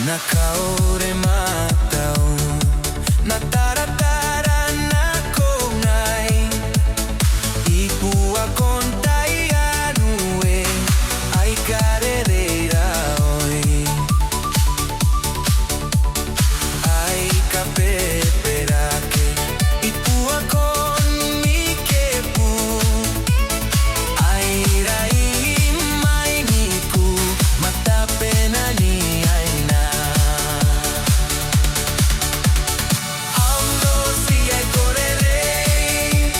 Nakaore matao na taratara na kongai ipua kontai anue ai karereira oi ai kapeperake ipua kon mikepu ai rai mai niku matapena ni aina auno si ai korerei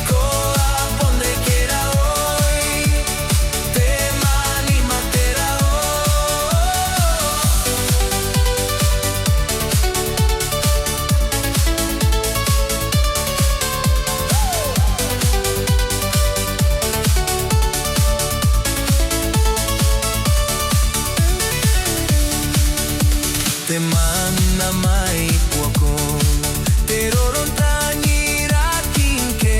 koa pondre kera oi te mani matera te mana mai puako te rorontani rakinke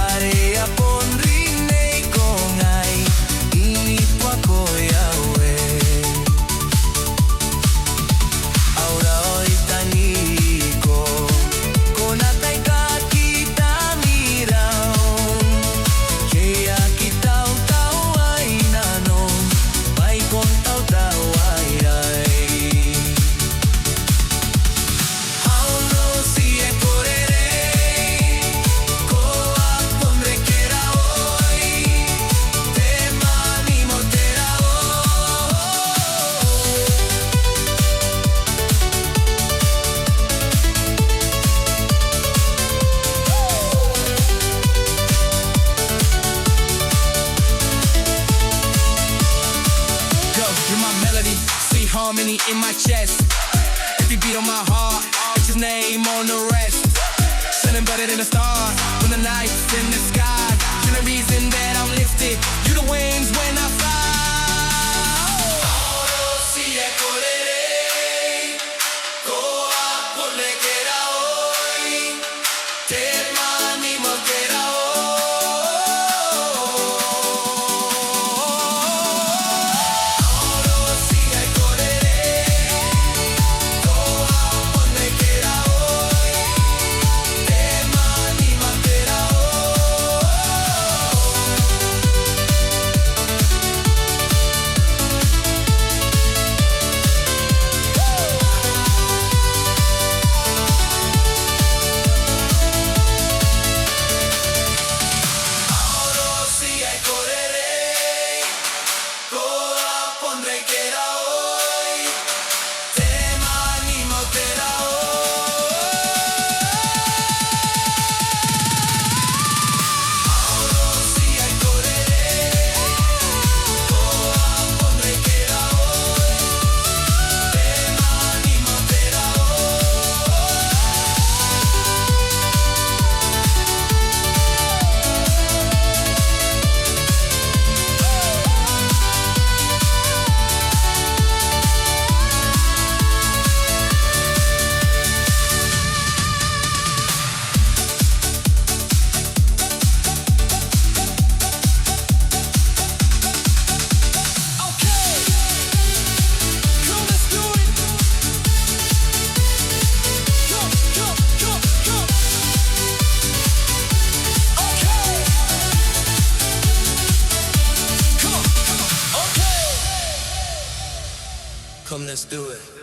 area pondri nei kongai ini puako yawe aura oitaniko konatai ka kita mirau kea kitau tau ai nano mai kontau tau ai ai auno si e korerei koa pondre kera oi te mani motera Yo, you're my melody, sweet harmony in my chest. Every beat on my heart, it's his name on the rest. Shining better than a star when the night's in the sky. You're the reason that I'm lifted. You the wings when I fly. Auno si e korerei koa pondre kera oi te mani motera auno si e korerei koa pondre kera oi te mani matera auno si e korerei koa pondre kera oi te mani motera auno si e korerei koa pondre kera oi te mani motera Come, let's do it.